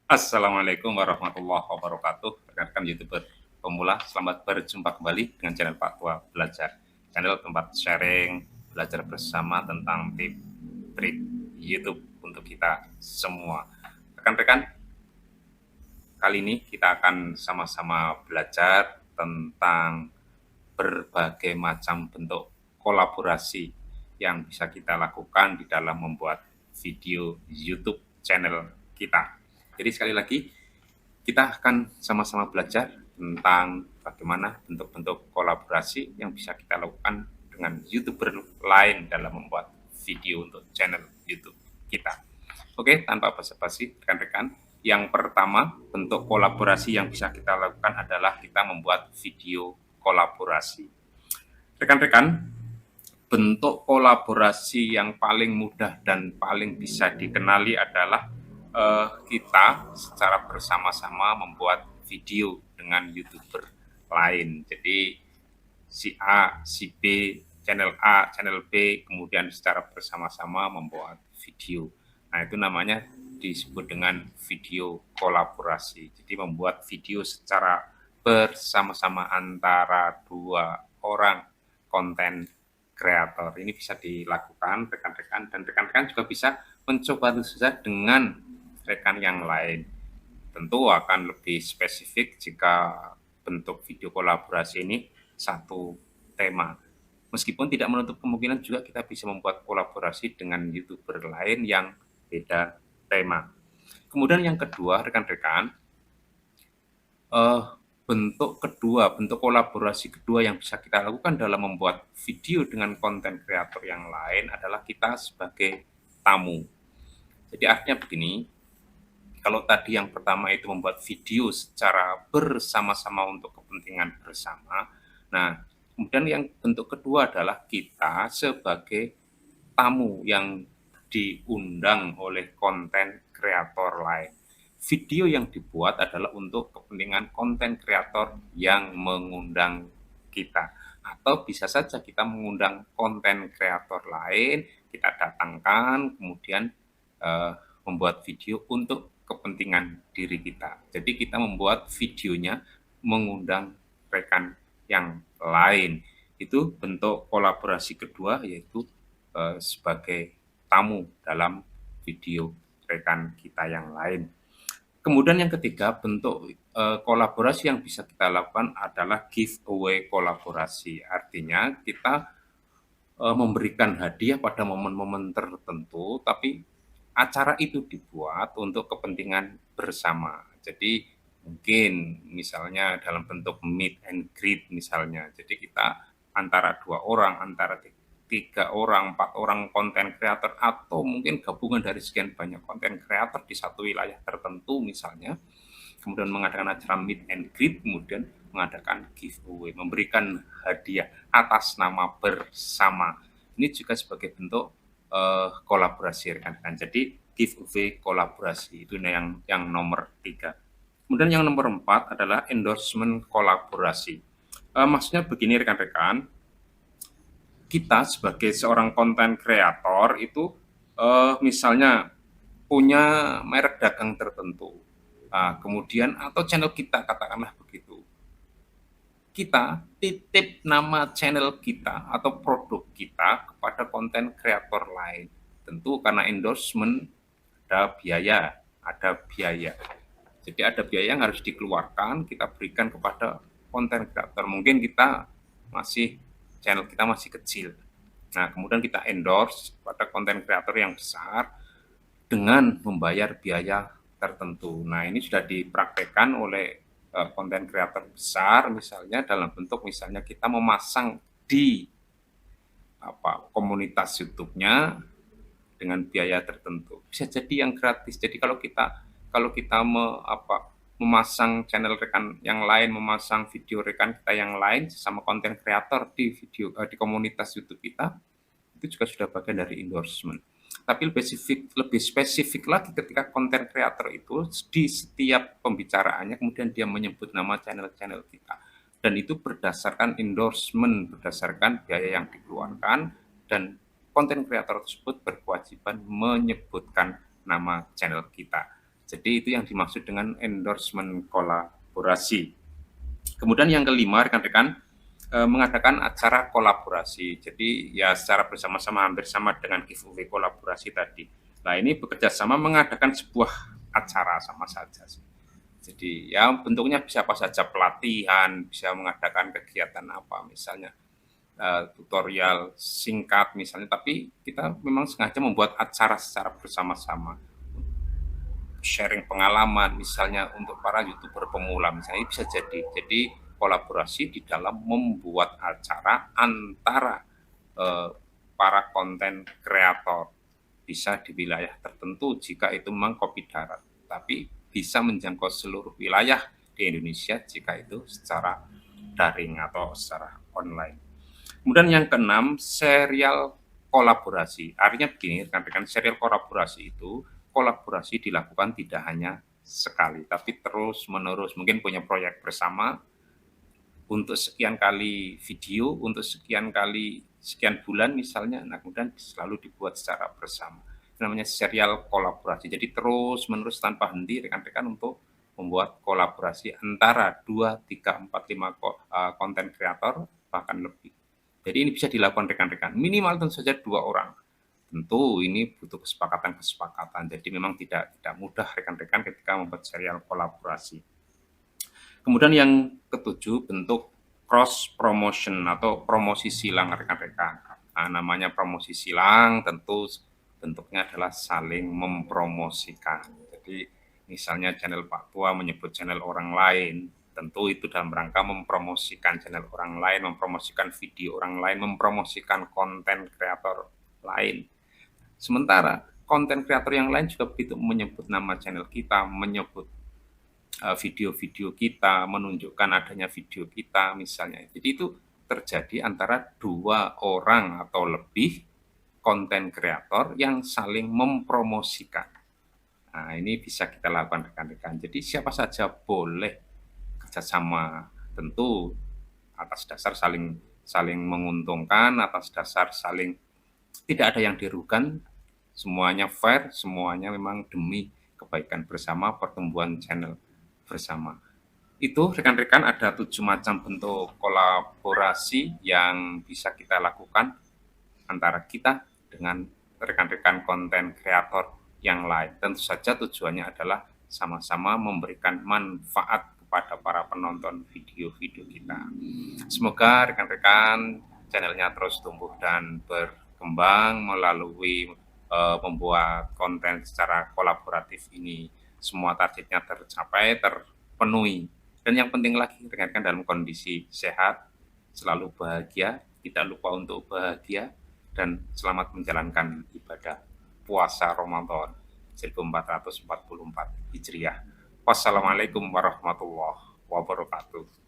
Assalamualaikum warahmatullahi wabarakatuh. Rekan-rekan YouTuber pemula, selamat berjumpa kembali dengan channel Pak Tua Belajar. Channel tempat sharing, belajar bersama tentang tips, trik YouTube untuk kita semua. Rekan-rekan, kali ini kita akan sama-sama belajar tentang berbagai macam bentuk kolaborasi yang bisa kita lakukan di dalam membuat video YouTube channel kita. Jadi sekali lagi, kita akan sama-sama belajar tentang bagaimana bentuk-bentuk kolaborasi yang bisa kita lakukan dengan YouTuber lain dalam membuat video untuk channel YouTube kita. Oke, tanpa basa-basi, rekan-rekan, yang pertama bentuk kolaborasi yang bisa kita lakukan adalah kita membuat video kolaborasi. Rekan-rekan, bentuk kolaborasi yang paling mudah dan paling bisa dikenali adalah kita secara bersama-sama membuat video dengan YouTuber lain. Jadi si A, si B, channel A, channel B, kemudian secara bersama-sama membuat video. Nah, itu namanya disebut dengan video kolaborasi. Jadi membuat video secara bersama-sama antara dua orang konten kreator. Ini bisa dilakukan rekan-rekan, dan rekan-rekan juga bisa mencoba saja dengan rekan yang lain. Tentu akan lebih spesifik jika bentuk video kolaborasi ini satu tema. Meskipun tidak menutup kemungkinan juga kita bisa membuat kolaborasi dengan YouTuber lain yang beda tema. Kemudian yang kedua, rekan-rekan, bentuk kolaborasi kedua yang bisa kita lakukan dalam membuat video dengan konten kreator yang lain adalah kita sebagai tamu. Jadi artinya begini, kalau tadi yang pertama itu membuat video secara bersama-sama untuk kepentingan bersama, nah kemudian yang bentuk kedua adalah kita sebagai tamu yang diundang oleh konten kreator lain. Video yang dibuat adalah untuk kepentingan konten kreator yang mengundang kita. Atau bisa saja kita mengundang konten kreator lain, kita datangkan, kemudian membuat video untuk kepentingan diri kita. Jadi kita membuat videonya mengundang rekan yang lain. Itu bentuk kolaborasi kedua, yaitu sebagai tamu dalam video rekan kita yang lain. Kemudian yang ketiga, bentuk kolaborasi yang bisa kita lakukan adalah giveaway kolaborasi. Artinya kita memberikan hadiah pada momen-momen tertentu, tapi acara itu dibuat untuk kepentingan bersama. Jadi mungkin misalnya dalam bentuk meet and greet misalnya. Jadi kita antara dua orang, antara tiga orang, empat orang konten kreator, atau mungkin gabungan dari sekian banyak konten kreator di satu wilayah tertentu misalnya, kemudian mengadakan acara meet and greet, kemudian mengadakan giveaway, memberikan hadiah atas nama bersama. Ini juga sebagai bentuk kolaborasi rekan-rekan. Jadi giveaway kolaborasi itu yang nomor 3. Kemudian yang nomor 4 adalah endorsement kolaborasi. Maksudnya begini rekan-rekan, kita sebagai seorang konten kreator itu misalnya punya merek dagang tertentu, kemudian atau channel kita katakanlah begitu, kita titip nama channel kita atau produk kita kepada konten kreator lain. Tentu karena endorsement ada biaya. Jadi ada biaya yang harus dikeluarkan, kita berikan kepada konten kreator. Mungkin channel kita masih kecil. Nah, kemudian kita endorse pada konten kreator yang besar dengan membayar biaya tertentu. Nah, ini sudah dipraktekkan oleh konten kreator besar, misalnya dalam bentuk misalnya kita memasang di komunitas YouTube-nya dengan biaya tertentu. Bisa jadi yang gratis. Jadi kalau kita memasang channel rekan yang lain, memasang video rekan kita yang lain sesama konten kreator di di komunitas YouTube kita, itu juga sudah bagian dari endorsement. Tapi lebih spesifik lagi ketika konten kreator itu di setiap pembicaraannya kemudian dia menyebut nama channel-channel kita, dan itu berdasarkan endorsement, berdasarkan biaya yang dikeluarkan, dan konten kreator tersebut berkewajiban menyebutkan nama channel kita. Jadi itu yang dimaksud dengan endorsement kolaborasi. Kemudian yang kelima, rekan-rekan, mengadakan acara kolaborasi. Jadi ya secara bersama-sama hampir sama dengan giveaway kolaborasi tadi. Nah ini bekerja sama mengadakan sebuah acara sama saja sih. Jadi ya bentuknya bisa apa saja, pelatihan, bisa mengadakan kegiatan apa misalnya, tutorial singkat misalnya, tapi kita memang sengaja membuat acara secara bersama-sama, sharing pengalaman misalnya untuk para YouTuber pemula misalnya, bisa jadi kolaborasi di dalam membuat acara antara para konten kreator, bisa di wilayah tertentu jika itu memang kopi darat, tapi bisa menjangkau seluruh wilayah di Indonesia jika itu secara daring atau secara online. Kemudian yang keenam, serial kolaborasi. Artinya begini, rekan-rekan, serial kolaborasi itu kolaborasi dilakukan tidak hanya sekali, tapi terus-menerus. Mungkin punya proyek bersama untuk sekian kali video, untuk sekian kali, sekian bulan misalnya, nah kemudian selalu dibuat secara bersama. Namanya serial kolaborasi. Jadi terus-menerus tanpa henti rekan-rekan untuk membuat kolaborasi antara 2, 3, 4, 5 konten kreator, bahkan lebih. Jadi ini bisa dilakukan rekan-rekan, minimal tentu saja 2 orang. Tentu ini butuh kesepakatan-kesepakatan, jadi memang tidak mudah rekan-rekan ketika membuat serial kolaborasi. Kemudian yang ketujuh, bentuk cross promotion atau promosi silang rekan-rekan. Nah, namanya promosi silang tentu bentuknya adalah saling mempromosikan. Jadi misalnya channel Pak Tua menyebut channel orang lain, tentu itu dalam rangka mempromosikan channel orang lain, mempromosikan video orang lain, mempromosikan konten kreator lain. Sementara konten kreator yang lain juga begitu, menyebut nama channel kita, menyebut video-video kita, menunjukkan adanya video kita misalnya. Jadi itu terjadi antara 2 orang atau lebih konten kreator yang saling mempromosikan. Nah, ini bisa kita lakukan rekan-rekan. Jadi siapa saja boleh kerjasama, tentu atas dasar saling menguntungkan, atas dasar saling tidak ada yang dirugikan, semuanya fair, semuanya memang demi kebaikan bersama, pertumbuhan channel bersama. Itu rekan-rekan ada 7 macam bentuk kolaborasi yang bisa kita lakukan antara kita dengan rekan-rekan konten kreator yang lain. Tentu saja tujuannya adalah sama-sama memberikan manfaat kepada para penonton video-video kita. Semoga rekan-rekan channelnya terus tumbuh dan berkembang melalui membuat konten secara kolaboratif ini. Semua targetnya tercapai, terpenuhi. Dan yang penting lagi, rekan-rekan dalam kondisi sehat, selalu bahagia, tidak lupa untuk bahagia, dan selamat menjalankan ibadah puasa Ramadan 1444 Hijriah. Wassalamualaikum warahmatullahi wabarakatuh.